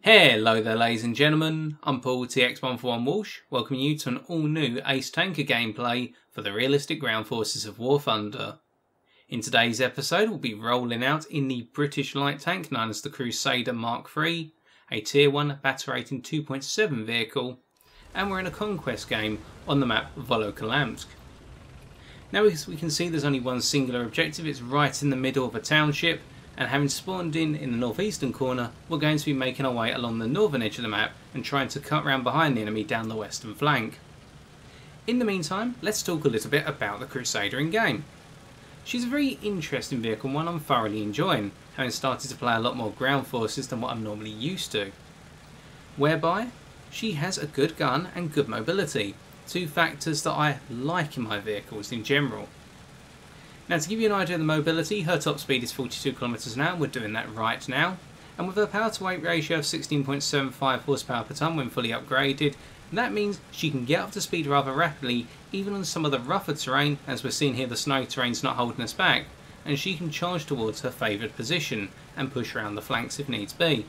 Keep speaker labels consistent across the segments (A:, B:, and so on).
A: Hello there ladies and gentlemen, I'm Paul TX141 Walsh, welcoming you to an all-new Ace Tanker gameplay for the realistic ground forces of War Thunder. In today's episode we'll be rolling out in the British light tank known as the Crusader Mark III, a tier 1 battle rating 2.7 vehicle, and we're in a conquest game on the map Volokolamsk. Now as we can see there's only one singular objective, it's right in the middle of a township, and having spawned in the northeastern corner, we're going to be making our way along the northern edge of the map and trying to cut round behind the enemy down the western flank. In the meantime, let's talk a little bit about the Crusader in game. She's a very interesting vehicle and one I'm thoroughly enjoying, having started to play a lot more ground forces than what I'm normally used to. Whereby, she has a good gun and good mobility, two factors that I like in my vehicles in general. Now to give you an idea of the mobility, her top speed is 42 km an hour, we're doing that right now, and with her power to weight ratio of 16.75 horsepower per tonne when fully upgraded, that means she can get up to speed rather rapidly even on some of the rougher terrain, as we're seeing here the snow terrain's not holding us back, and she can charge towards her favoured position and push around the flanks if needs be.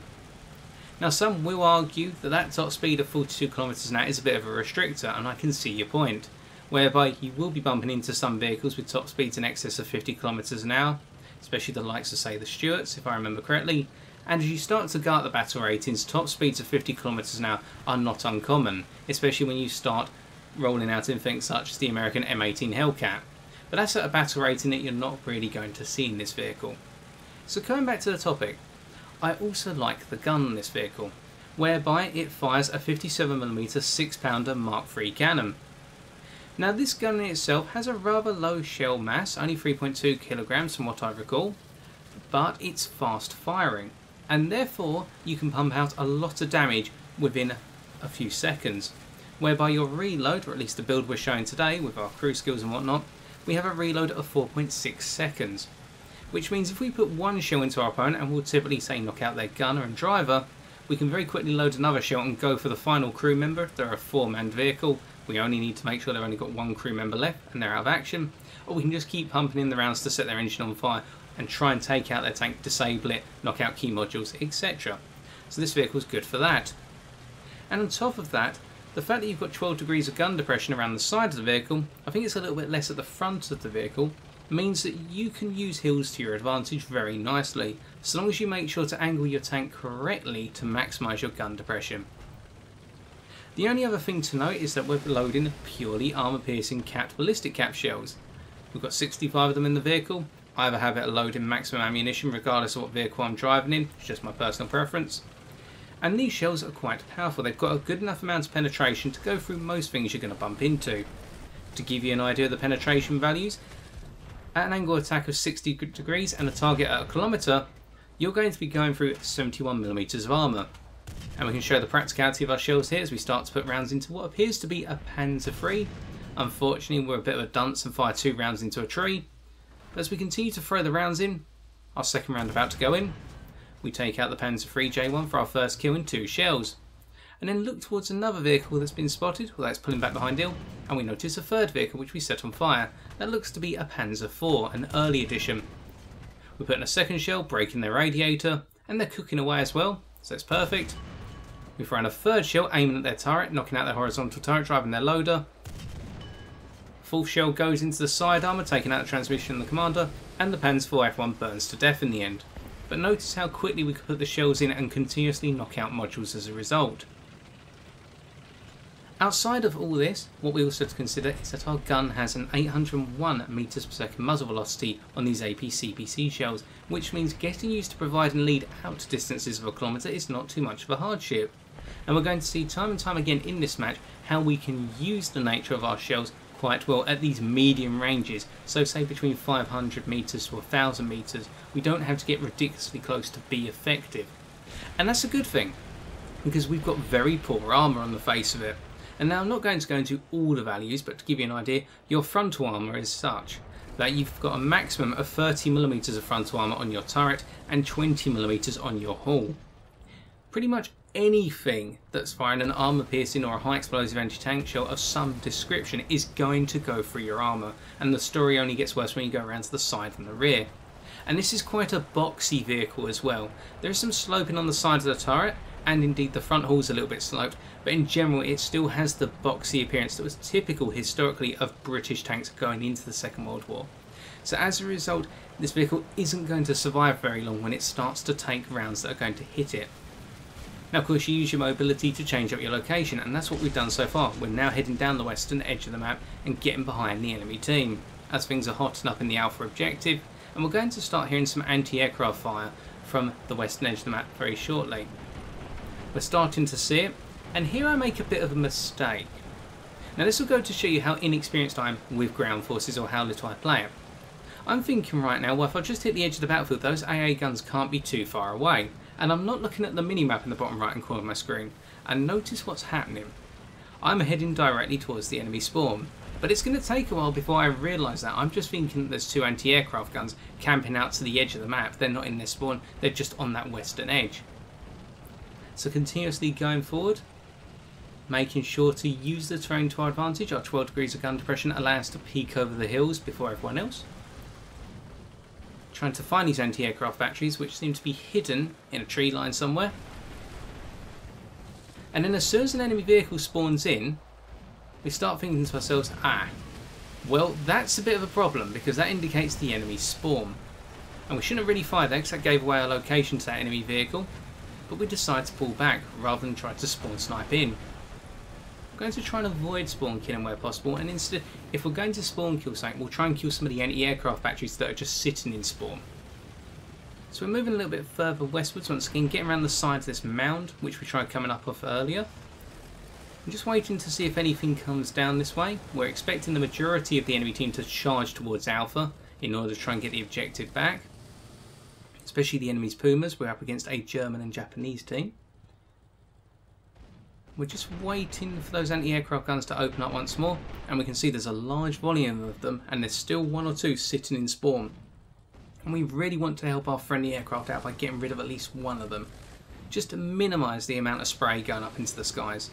A: Now some will argue that that top speed of 42 km an hour is a bit of a restrictor, and I can see your point, whereby you will be bumping into some vehicles with top speeds in excess of 50 km an hour, especially the likes of say the Stuarts if I remember correctly, and as you start to go up the battle ratings, top speeds of 50 km an hour are not uncommon, especially when you start rolling out in things such as the American M18 Hellcat, but that's at a battle rating that you're not really going to see in this vehicle. So coming back to the topic, I also like the gun on this vehicle, whereby it fires a 57mm 6-pounder Mark III cannon. Now this gun in itself has a rather low shell mass, only 3.2 kilograms from what I recall, but it's fast firing, and therefore you can pump out a lot of damage within a few seconds, whereby your reload, or at least the build we're showing today with our crew skills and whatnot, we have a reload of 4.6 seconds, which means if we put one shell into our opponent and we'll typically say knock out their gunner and driver, we can very quickly load another shell and go for the final crew member if they're a 4-man vehicle. We only need to make sure they've only got one crew member left and they're out of action, or we can just keep pumping in the rounds to set their engine on fire and try and take out their tank, disable it, knock out key modules, etc. So this vehicle is good for that. And on top of that, the fact that you've got 12 degrees of gun depression around the side of the vehicle, I think it's a little bit less at the front of the vehicle, means that you can use hills to your advantage very nicely, so long as you make sure to angle your tank correctly to maximise your gun depression. The only other thing to note is that we're loading purely armour-piercing capped ballistic cap shells. We've got 65 of them in the vehicle. I have a habit of loading maximum ammunition regardless of what vehicle I'm driving in, it's just my personal preference. And these shells are quite powerful, they've got a good enough amount of penetration to go through most things you're going to bump into. To give you an idea of the penetration values, at an angle attack of 60 degrees and a target at a kilometre, you're going to be going through 71mm of armour. And we can show the practicality of our shells here as we start to put rounds into what appears to be a Panzer III. Unfortunately we're a bit of a dunce and fire 2 rounds into a tree. But as we continue to throw the rounds in, our second round about to go in, we take out the Panzer III J1 for our first kill in 2 shells. And then look towards another vehicle that's been spotted, well that's pulling back behind Hill, and we notice a third vehicle which we set on fire. That looks to be a Panzer IV, an early edition. We put in a second shell, breaking their radiator, and they're cooking away as well, so it's perfect. We throw in a third shell, aiming at their turret, knocking out their horizontal turret, driving their loader. Fourth shell goes into the side armour, taking out the transmission and the commander, and the Panzer IV F1 burns to death in the end. But notice how quickly we can put the shells in and continuously knock out modules as a result. Outside of all this, what we also have to consider is that our gun has an 801 meters per second muzzle velocity on these APCBC shells, which means getting used to provide and lead out distances of a kilometre is not too much of a hardship. And we're going to see time and time again in this match how we can use the nature of our shells quite well at these medium ranges, so say between 500 meters to 1000 meters, we don't have to get ridiculously close to be effective. And that's a good thing, because we've got very poor armour on the face of it. And now I'm not going to go into all the values, but to give you an idea, your frontal armour is such that you've got a maximum of 30mm of frontal armour on your turret and 20mm on your hull. Pretty much anything that's firing an armour piercing or a high explosive anti-tank shell of some description is going to go through your armour, and the story only gets worse when you go around to the side and the rear. And this is quite a boxy vehicle as well. There is some sloping on the side of the turret, and indeed the front hall's a little bit sloped, but in general it still has the boxy appearance that was typical historically of British tanks going into the Second World War. So as a result, this vehicle isn't going to survive very long when it starts to take rounds that are going to hit it. Now of course you use your mobility to change up your location, and that's what we've done so far. We're now heading down the western edge of the map and getting behind the enemy team, as things are hotting up in the Alpha objective, and we're going to start hearing some anti-aircraft fire from the western edge of the map very shortly. We're starting to see it, and here I make a bit of a mistake. Now this will go to show you how inexperienced I am with ground forces, or how little I play it. I'm thinking right now, well, if I just hit the edge of the battlefield, those AA guns can't be too far away. And I'm not looking at the mini-map in the bottom right hand corner of my screen. And notice what's happening. I'm heading directly towards the enemy spawn. But it's going to take a while before I realise that. I'm just thinking that there's two anti-aircraft guns camping out to the edge of the map. They're not in their spawn, they're just on that western edge. So continuously going forward, making sure to use the terrain to our advantage. Our 12 degrees of gun depression allows us to peek over the hills before everyone else. Trying to find these anti-aircraft batteries, which seem to be hidden in a tree line somewhere. And then as soon as an enemy vehicle spawns in, we start thinking to ourselves, well, that's a bit of a problem, because that indicates the enemy spawn. And we shouldn't have really fired that, because that gave away our location to that enemy vehicle. But we decide to pull back rather than try to spawn snipe in. We're going to try and avoid spawn killing where possible, and instead, if we're going to spawn kill something, we'll try and kill some of the anti-aircraft batteries that are just sitting in spawn. So we're moving a little bit further westwards once again, getting around the side of this mound, which we tried coming up off earlier. I'm just waiting to see if anything comes down this way. We're expecting the majority of the enemy team to charge towards Alpha in order to try and get the objective back. Especially the enemy's Pumas. We're up against a German and Japanese team. We're just waiting for those anti-aircraft guns to open up once more, and we can see there's a large volume of them, and there's still one or two sitting in spawn. And we really want to help our friendly aircraft out by getting rid of at least one of them, just to minimise the amount of spray going up into the skies.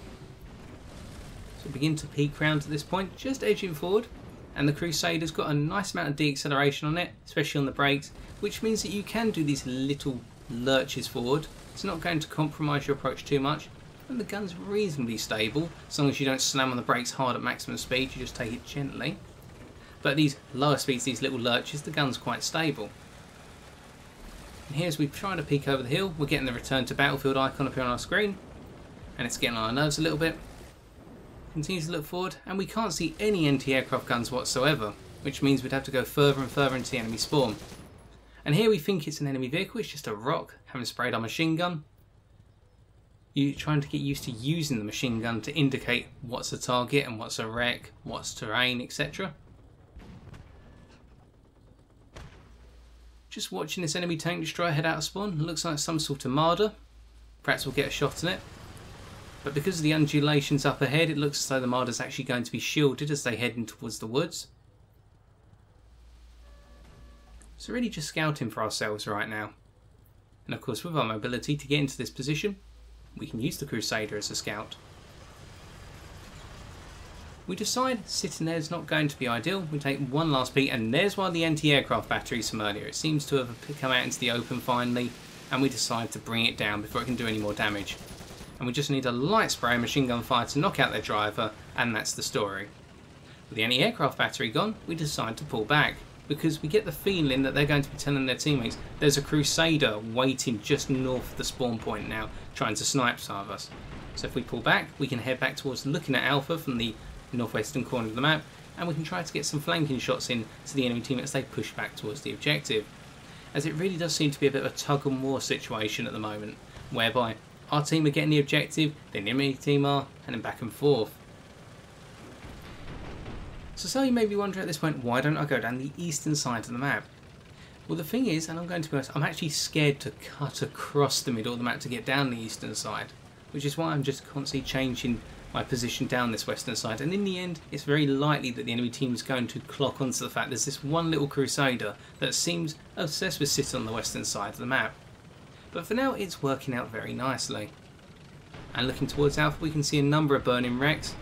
A: So begin to peek round at this point, just edging forward, and the Crusader's got a nice amount of deacceleration on it, especially on the brakes, which means that you can do these little lurches forward. It's not going to compromise your approach too much. And the gun's reasonably stable, as long as you don't slam on the brakes hard at maximum speed, you just take it gently. But at these lower speeds, these little lurches, the gun's quite stable. And here as we try to peek over the hill, we're getting the return to battlefield icon appear on our screen, and it's getting on our nerves a little bit. Continue to look forward, and we can't see any anti-aircraft guns whatsoever, which means we'd have to go further and further into the enemy spawn. And here we think it's an enemy vehicle, it's just a rock, having sprayed our machine gun. You're trying to get used to using the machine gun to indicate what's a target and what's a wreck, what's terrain, etc. Just watching this enemy tank destroyer head out of spawn. It looks like some sort of Marder. Perhaps we'll get a shot on it. But because of the undulations up ahead, it looks as though the Marder's actually going to be shielded as they head in towards the woods. So really just scouting for ourselves right now. And of course with our mobility to get into this position, we can use the Crusader as a scout. We decide sitting there is not going to be ideal. We take one last peek, and there's one of the anti-aircraft batteries from earlier. It seems to have come out into the open finally, and we decide to bring it down before it can do any more damage. And we just need a light spray machine gun fire to knock out their driver, and that's the story. With the anti-aircraft battery gone, we decide to pull back, because we get the feeling that they're going to be telling their teammates there's a Crusader waiting just north of the spawn point now, trying to snipe some of us. So if we pull back, we can head back towards looking at Alpha from the northwestern corner of the map, and we can try to get some flanking shots in to the enemy team as they push back towards the objective. As it really does seem to be a bit of a tug and war situation at the moment, whereby our team are getting the objective, then the enemy team are, and then back and forth. So some of you may be wondering at this point, why don't I go down the eastern side of the map? Well, the thing is, and I'm going to be honest, I'm actually scared to cut across the middle of the map to get down the eastern side, which is why I'm just constantly changing my position down this western side. And in the end, it's very likely that the enemy team is going to clock onto the fact there's this one little Crusader that seems obsessed with sitting on the western side of the map. But for now, it's working out very nicely. And looking towards Alpha, we can see a number of burning wrecks.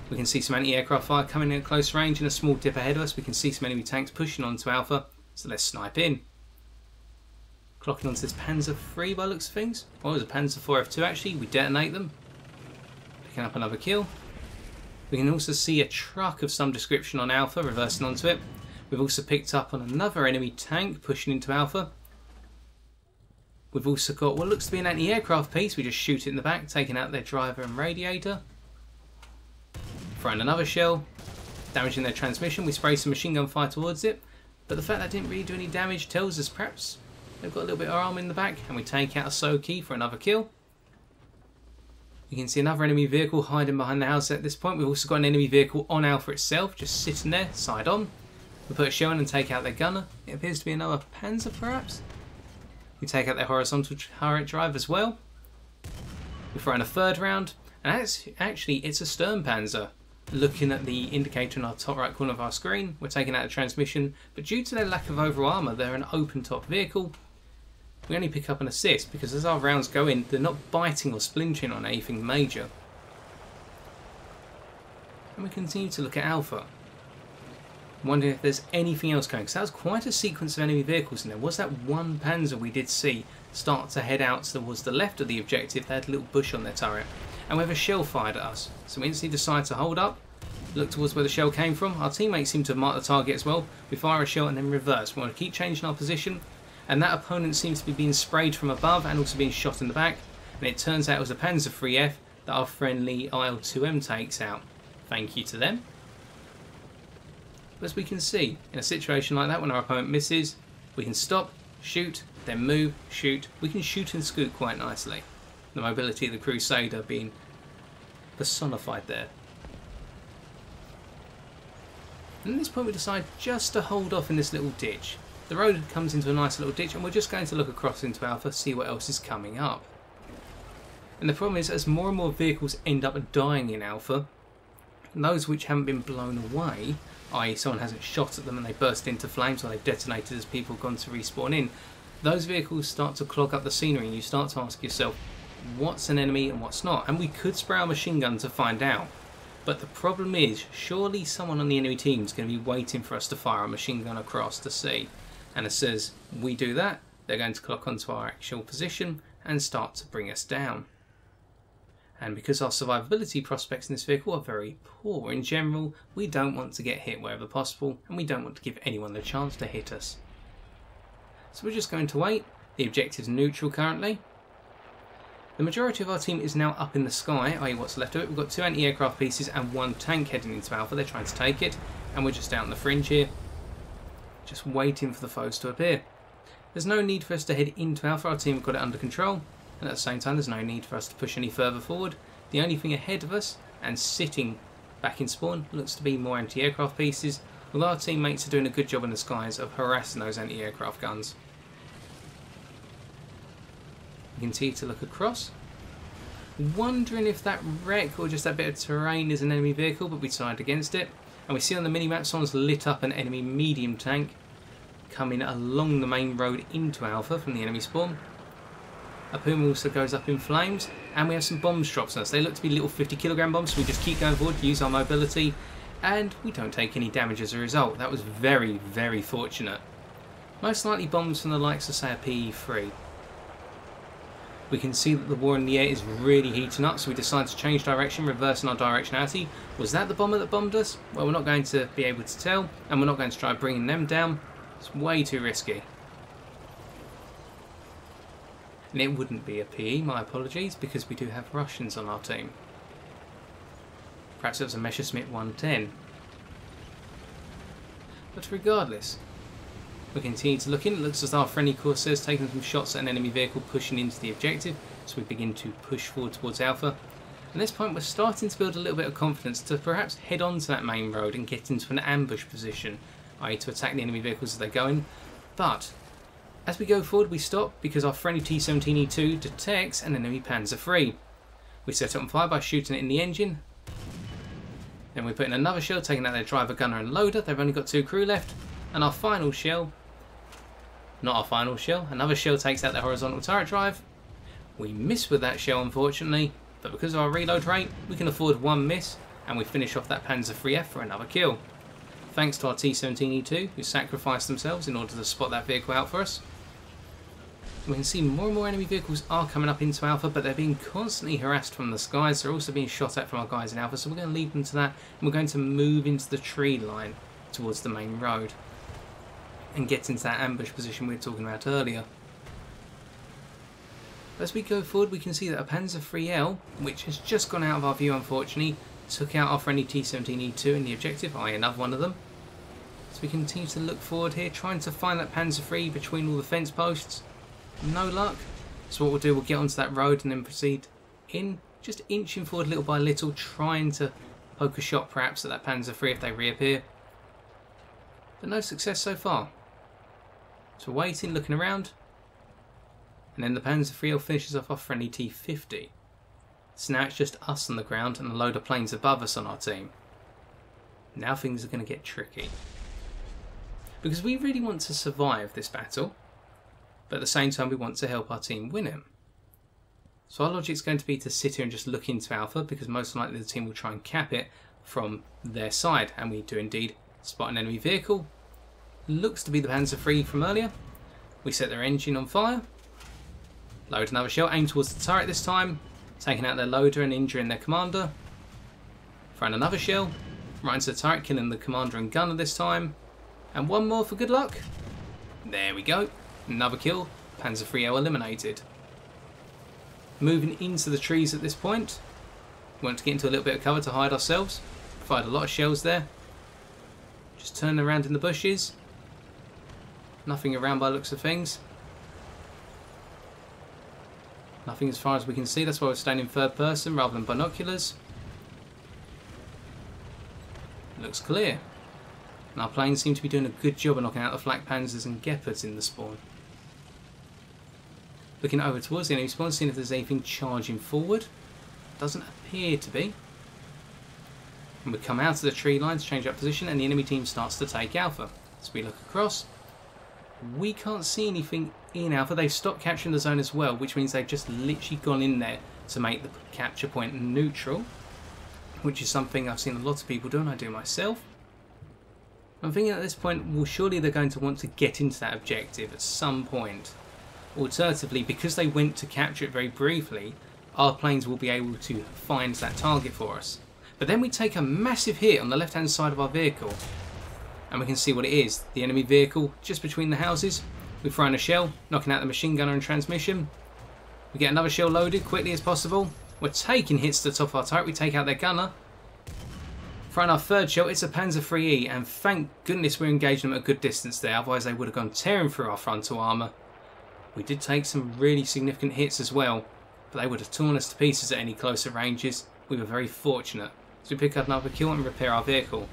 A: We can see some anti-aircraft fire coming in at close range and a small dip ahead of us. We can see some enemy tanks pushing onto Alpha, so let's snipe in. Clocking onto this Panzer III by looks of things. Well, it was a Panzer IV F2 actually. We detonate them. Picking up another kill. We can also see a truck of some description on Alpha reversing onto it. We've also picked up on another enemy tank pushing into Alpha. We've also got what looks to be an anti-aircraft piece. We just shoot it in the back, taking out their driver and radiator. Throwing another shell, damaging their transmission. We spray some machine gun fire towards it. But the fact that didn't really do any damage tells us perhaps they've got a little bit of armor in the back. And we take out a Soki for another kill. You can see another enemy vehicle hiding behind the house at this point. We've also got an enemy vehicle on Alpha itself, just sitting there, side on. We put a shell in and take out their gunner. It appears to be another Panzer perhaps. We take out their horizontal turret drive as well. We throw in a third round. And actually it's a Stern Panzer. Looking at the indicator in our top right corner of our screen, we're taking out a transmission. But due to their lack of overall armour, they're an open top vehicle. We only pick up an assist because as our rounds go in, they're not biting or splintering on anything major. And we continue to look at Alpha. Wondering if there's anything else going, because that was quite a sequence of enemy vehicles, and there was that one Panzer we did see start to head out towards the left of the objective. They had a little bush on their turret, and we have a shell fired at us. So we instantly decide to hold up, look towards where the shell came from. Our teammates seem to have marked the target as well. We fire a shell and then reverse. We want to keep changing our position, and that opponent seems to be being sprayed from above and also being shot in the back. And it turns out it was a Panzer IIIF that our friendly IL-2M takes out. Thank you to them. But as we can see, in a situation like that, when our opponent misses, we can stop, shoot, then move, shoot. We can shoot and scoot quite nicely. The mobility of the Crusader being personified there. And at this point we decide just to hold off in this little ditch. The road comes into a nice little ditch and we're just going to look across into Alpha, see what else is coming up. And the problem is, as more and more vehicles end up dying in Alpha, those which haven't been blown away, i.e. someone hasn't shot at them and they burst into flames or they've detonated as people have gone to respawn in, those vehicles start to clog up the scenery and you start to ask yourself, what's an enemy and what's not? And we could spray our machine gun to find out. But the problem is, surely someone on the enemy team is going to be waiting for us to fire a machine gun across to see. And as soon as we do that, they're going to clock onto our actual position and start to bring us down. And because our survivability prospects in this vehicle are very poor in general, we don't want to get hit wherever possible, and we don't want to give anyone the chance to hit us. So we're just going to wait. The objective's neutral currently. The majority of our team is now up in the sky, i.e. what's left of it. We've got 2 anti-aircraft pieces and 1 tank heading into Alpha. They're trying to take it, and we're just out on the fringe here, just waiting for the foes to appear. There's no need for us to head into Alpha. Our team have got it under control. And at the same time, there's no need for us to push any further forward. The only thing ahead of us, and sitting back in spawn, looks to be more anti-aircraft pieces, although our teammates are doing a good job in the skies of harassing those anti-aircraft guns. We continue to look across, wondering if that wreck or just that bit of terrain is an enemy vehicle, but we decide against it. And we see on the minimap someone's lit up an enemy medium tank coming along the main road into Alpha from the enemy spawn. A Puma also goes up in flames, and we have some bombs dropped on us. They look to be little 50kg bombs, so we just keep going forward, use our mobility, and we don't take any damage as a result. That was very, very fortunate. Most likely bombs from the likes of, say, a PE-3. We can see that the war in the air is really heating up, so we decide to change direction, reversing our directionality. Was that the bomber that bombed us? Well, we're not going to be able to tell, and we're not going to try bringing them down. It's way too risky. And it wouldn't be a PE, my apologies, because we do have Russians on our team. Perhaps it was a Messerschmitt 110. But regardless, we continue to look in. It looks as though our friendly Corsair's taking some shots at an enemy vehicle pushing into the objective, so we begin to push forward towards Alpha. At this point we're starting to build a little bit of confidence to perhaps head on to that main road and get into an ambush position, i.e. to attack the enemy vehicles as they go in. But as we go forward we stop because our friendly T-17E2 detects an enemy Panzer III. We set it on fire by shooting it in the engine. Then we put in another shell, taking out their driver, gunner and loader. They've only got 2 crew left. And our final shell, not our final shell, another shell takes out their horizontal turret drive. We miss with that shell unfortunately, but because of our reload rate we can afford 1 miss and we finish off that Panzer IIIF for another kill. Thanks to our T-17E2 who sacrificed themselves in order to spot that vehicle out for us. We can see more and more enemy vehicles are coming up into Alpha, but they're being constantly harassed from the skies. They're also being shot at from our guys in Alpha, so we're going to leave them to that. And we're going to move into the tree line towards the main road and get into that ambush position we were talking about earlier. As we go forward, we can see that a Panzer IIIL, which has just gone out of our view unfortunately, took out our friendly T-17E2 in the objective, i.e. another one of them. So we continue to look forward here, trying to find that Panzer III between all the fence posts. No luck. So what we'll do, we'll get onto that road and then proceed in, just inching forward little by little, trying to poke a shot perhaps at that Panzer III if they reappear. But no success so far. So waiting, looking around. And then the Panzer IIIL finishes off our friendly T-50. So now it's just us on the ground and a load of planes above us on our team. Now things are going to get tricky. Because we really want to survive this battle, but at the same time we want to help our team win it. So our logic is going to be to sit here and just look into Alpha, because most likely the team will try and cap it from their side, and we do indeed spot an enemy vehicle. Looks to be the Panzer III from earlier. We set their engine on fire, load another shell, aim towards the turret this time, taking out their loader and injuring their commander. Throw in another shell, right into the turret, killing the commander and gunner this time, and one more for good luck. There we go. Another kill, Panzer IIIL eliminated. Moving into the trees at this point. We want to get into a little bit of cover to hide ourselves. Fired a lot of shells there. Just turn around in the bushes. Nothing around by the looks of things. Nothing as far as we can see, that's why we're standing third person rather than binoculars. Looks clear. And our planes seem to be doing a good job of knocking out the flak panzers and gepards in the spawn. Looking over towards the enemy spawn, seeing if there's anything charging forward. Doesn't appear to be. And we come out of the tree lines, change up position, and the enemy team starts to take Alpha. As we look across, we can't see anything in Alpha. They've stopped capturing the zone as well, which means they've just literally gone in there to make the capture point neutral, which is something I've seen a lot of people do, and I do myself. I'm thinking at this point, well, surely they're going to want to get into that objective at some point. Alternatively, because they went to capture it very briefly, our planes will be able to find that target for us. But then we take a massive hit on the left hand side of our vehicle, and we can see what it is. The enemy vehicle just between the houses. We throw in a shell, knocking out the machine gunner and transmission. We get another shell loaded quickly as possible. We're taking hits to the top of our turret. We take out their gunner. Throw in our third shell. It's a Panzer IIIe, and thank goodness we're engaging them at a good distance there, otherwise they would have gone tearing through our frontal armour. We did take some really significant hits as well, but they would have torn us to pieces at any closer ranges. We were very fortunate. So we pick up another kill and repair our vehicle.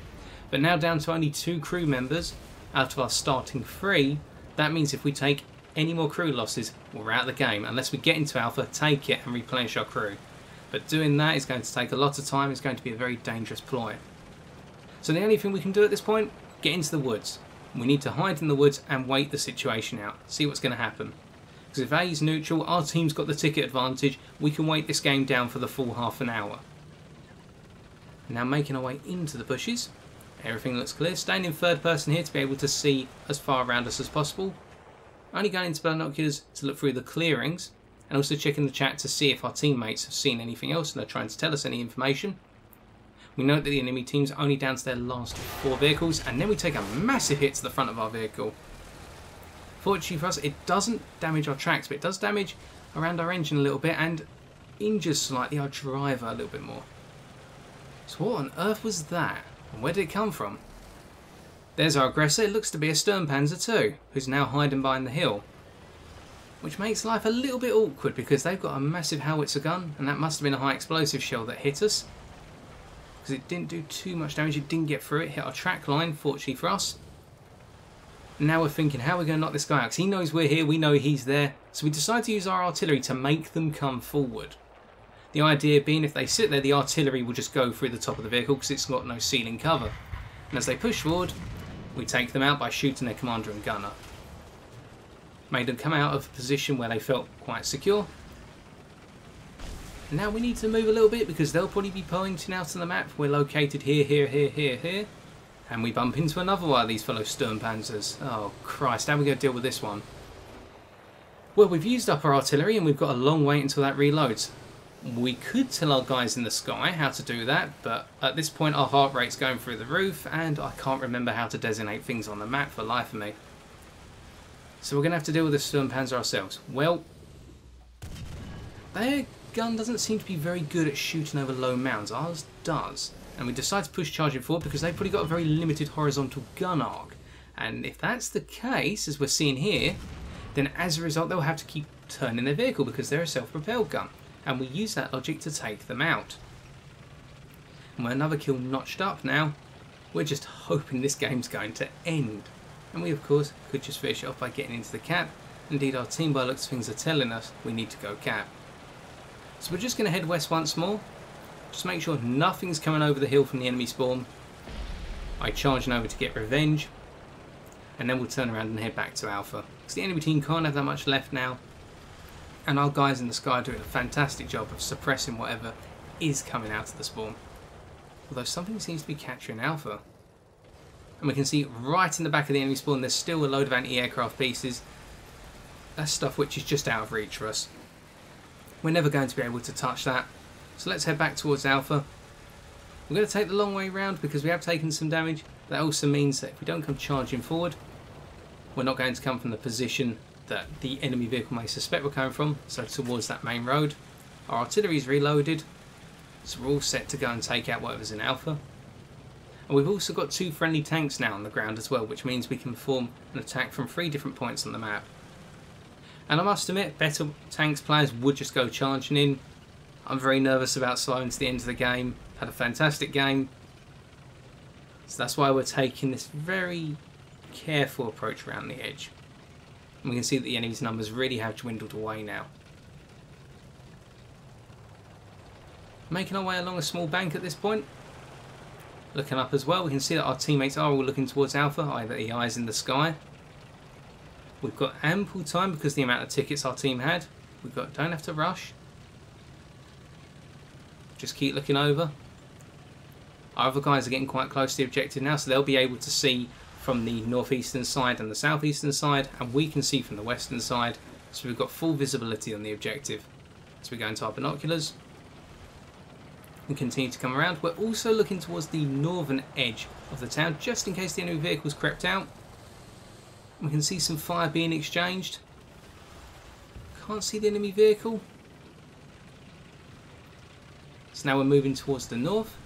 A: But now down to only 2 crew members out of our starting 3. That means if we take any more crew losses, we're out of the game. Unless we get into Alpha, take it and replenish our crew. But doing that is going to take a lot of time. It's going to be a very dangerous ploy. So the only thing we can do at this point, get into the woods. We need to hide in the woods and wait the situation out. See what's going to happen. Because if A is neutral, our team's got the ticket advantage. We can wait this game down for the full half an hour. Now making our way into the bushes. Everything looks clear. Staying in third person here to be able to see as far around us as possible. Only going into binoculars to look through the clearings. And also checking the chat to see if our teammates have seen anything else and they're trying to tell us any information. We note that the enemy team's only down to their last 4 vehicles. And then we take a massive hit to the front of our vehicle. Fortunately for us, it doesn't damage our tracks, but it does damage around our engine a little bit and injures slightly our driver a little bit more. So what on earth was that? And where did it come from? There's our aggressor. It looks to be a Sturmpanzer too, who's now hiding behind the hill. Which makes life a little bit awkward because they've got a massive howitzer gun, and that must have been a high explosive shell that hit us. Because it didn't do too much damage, it didn't get through it, hit our track line, fortunately for us. Now we're thinking, how are we going to knock this guy out? Because he knows we're here, we know he's there. So we decide to use our artillery to make them come forward. The idea being if they sit there, the artillery will just go through the top of the vehicle because it's got no ceiling cover. And as they push forward, we take them out by shooting their commander and gunner. Made them come out of a position where they felt quite secure. And now we need to move a little bit because they'll probably be pointing out on the map. We're located here, here, here, here, here. And we bump into another one of these fellow Sturmpanzers. Oh Christ, how are we going to deal with this one? Well, we've used up our artillery and we've got a long wait until that reloads. We could tell our guys in the sky how to do that, but at this point our heart rate's going through the roof and I can't remember how to designate things on the map for the life of me. So we're going to have to deal with the Sturmpanzer ourselves. Well, their gun doesn't seem to be very good at shooting over low mounds. Ours does. And we decide to push charging forward because they've probably got a very limited horizontal gun arc. And if that's the case, as we're seeing here, then as a result they'll have to keep turning their vehicle because they're a self-propelled gun. And we use that logic to take them out. And with another kill notched up now, we're just hoping this game's going to end. And we of course could just finish it off by getting into the cap. Indeed our team by looks of things are telling us we need to go cap. So we're just going to head west once more. Just make sure nothing's coming over the hill from the enemy spawn. I charging over to get revenge. And then we'll turn around and head back to Alpha. Because the enemy team can't have that much left now. And our guys in the sky are doing a fantastic job of suppressing whatever is coming out of the spawn. Although something seems to be capturing Alpha. And we can see right in the back of the enemy spawn there's still a load of anti-aircraft pieces. That's stuff which is just out of reach for us. We're never going to be able to touch that. So let's head back towards Alpha. We're going to take the long way round because we have taken some damage. That also means that if we don't come charging forward, we're not going to come from the position that the enemy vehicle may suspect we're coming from, so towards that main road. Our artillery is reloaded, so we're all set to go and take out whatever's in Alpha. And we've also got 2 friendly tanks now on the ground as well, which means we can perform an attack from 3 different points on the map. And I must admit, better tanks players would just go charging in. I'm very nervous about slowing to the end of the game. Had a fantastic game. So that's why we're taking this very careful approach around the edge. And we can see that the enemy's numbers really have dwindled away now. Making our way along a small bank at this point. Looking up as well, we can see that our teammates are all looking towards Alpha, either the eyes in the sky. We've got ample time because of the amount of tickets our team had. Don't have to rush. Just keep looking over. Our other guys are getting quite close to the objective now, so they'll be able to see from the northeastern side and the southeastern side, and we can see from the western side, so we've got full visibility on the objective. So we go into our binoculars and continue to come around. We're also looking towards the northern edge of the town, just in case the enemy vehicles crept out. We can see some fire being exchanged. Can't see the enemy vehicle. So now we're moving towards the north.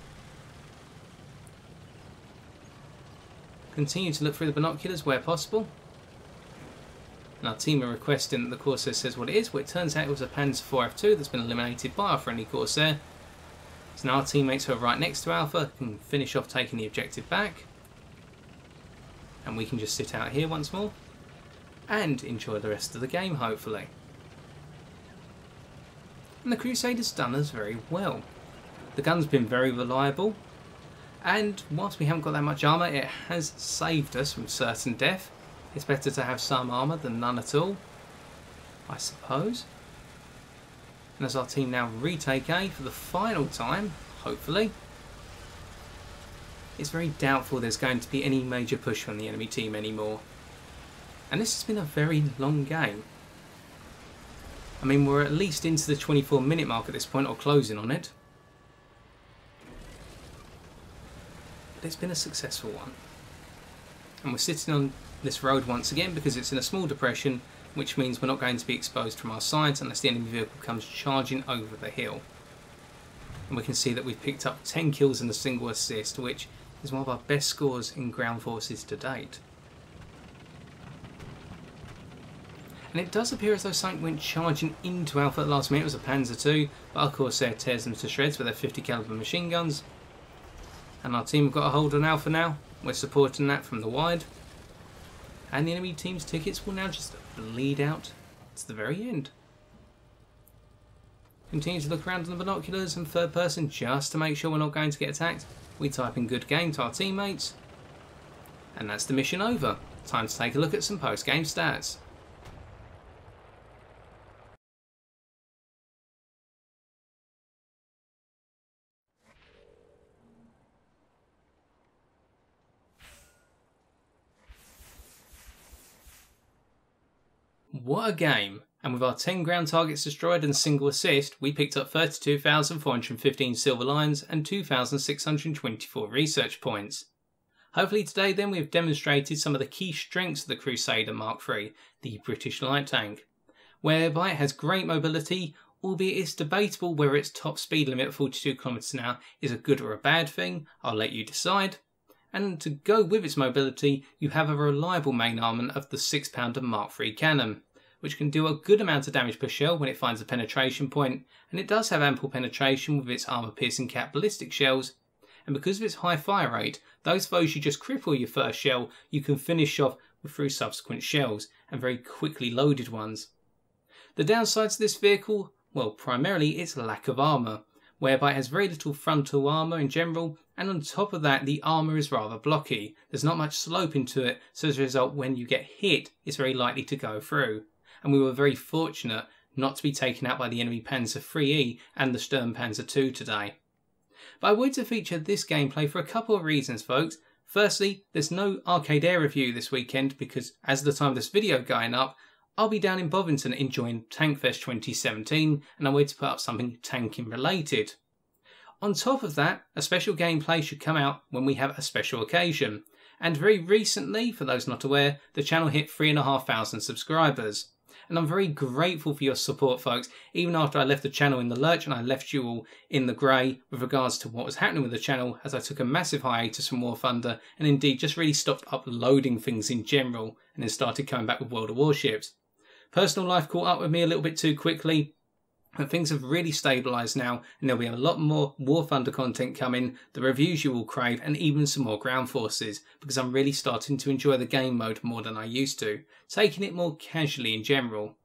A: Continue to look through the binoculars where possible. And our team are requesting that the Corsair says what it is, but it turns out it was a Panzer IV F2 that's been eliminated by our friendly Corsair. So now our teammates who are right next to Alpha can finish off taking the objective back. And we can just sit out here once more and enjoy the rest of the game, hopefully. And the Crusader's done us very well. The gun's been very reliable, and whilst we haven't got that much armour, it has saved us from certain death. It's better to have some armour than none at all, I suppose. And as our team now retake A for the final time, hopefully, it's very doubtful there's going to be any major push from the enemy team anymore. And this has been a very long game. I mean, we're at least into the 24-minute mark at this point, or closing on it. But it's been a successful one. And we're sitting on this road once again because it's in a small depression, which means we're not going to be exposed from our sides unless the enemy vehicle comes charging over the hill. And we can see that we've picked up 10 kills and a single assist, which is one of our best scores in ground forces to date. And it does appear as though something went charging into Alpha at the last minute. It was a Panzer II, but our Corsair tears them to shreds with their 50 caliber machine guns. And our team have got a hold on Alpha now. We're supporting that from the wide. And the enemy team's tickets will now just bleed out to the very end. Continue to look around in the binoculars and third person just to make sure we're not going to get attacked. We type in good game to our teammates. And that's the mission over. Time to take a look at some post-game stats. What a game, and with our 10 ground targets destroyed and single assist, we picked up 32,415 silver lions and 2,624 research points. Hopefully today then we have demonstrated some of the key strengths of the Crusader Mark III, the British light tank, whereby it has great mobility, albeit it's debatable whether its top speed limit of 42 km an hour is a good or a bad thing. I'll let you decide. And to go with its mobility, you have a reliable main armament of the 6-pounder Mark III cannon, which can do a good amount of damage per shell when it finds a penetration point, and it does have ample penetration with its armour-piercing cap ballistic shells. And because of its high fire rate, those foes you just cripple your first shell, you can finish off through subsequent shells, and very quickly loaded ones. The downsides of this vehicle, well, primarily its lack of armour, whereby it has very little frontal armour in general, and on top of that the armour is rather blocky. There's not much slope into it, so as a result when you get hit it's very likely to go through. And we were very fortunate not to be taken out by the enemy Panzer IIIe and the Sturm Panzer II today. But I wanted to feature this gameplay for a couple of reasons, folks. Firstly, there's no arcade air review this weekend because as of the time of this video going up, I'll be down in Bovington enjoying Tankfest 2017 and I wanted to put up something tanking related. On top of that, a special gameplay should come out when we have a special occasion. And very recently, for those not aware, the channel hit 3,500 subscribers. And I'm very grateful for your support, folks, even after I left the channel in the lurch and I left you all in the grey with regards to what was happening with the channel, as I took a massive hiatus from War Thunder and indeed just really stopped uploading things in general and then started coming back with World of Warships. Personal life caught up with me a little bit too quickly, but things have really stabilised now and there'll be a lot more War Thunder content coming, the reviews you will crave, and even some more ground forces, because I'm really starting to enjoy the game mode more than I used to, taking it more casually in general.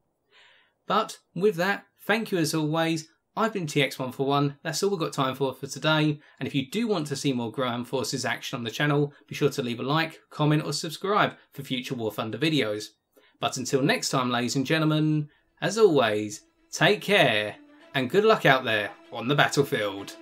A: But with that, thank you as always. I've been TX141, that's all we've got time for today, and if you do want to see more ground forces action on the channel, be sure to leave a like, comment or subscribe for future War Thunder videos. But until next time, ladies and gentlemen, as always, take care, and good luck out there on the battlefield.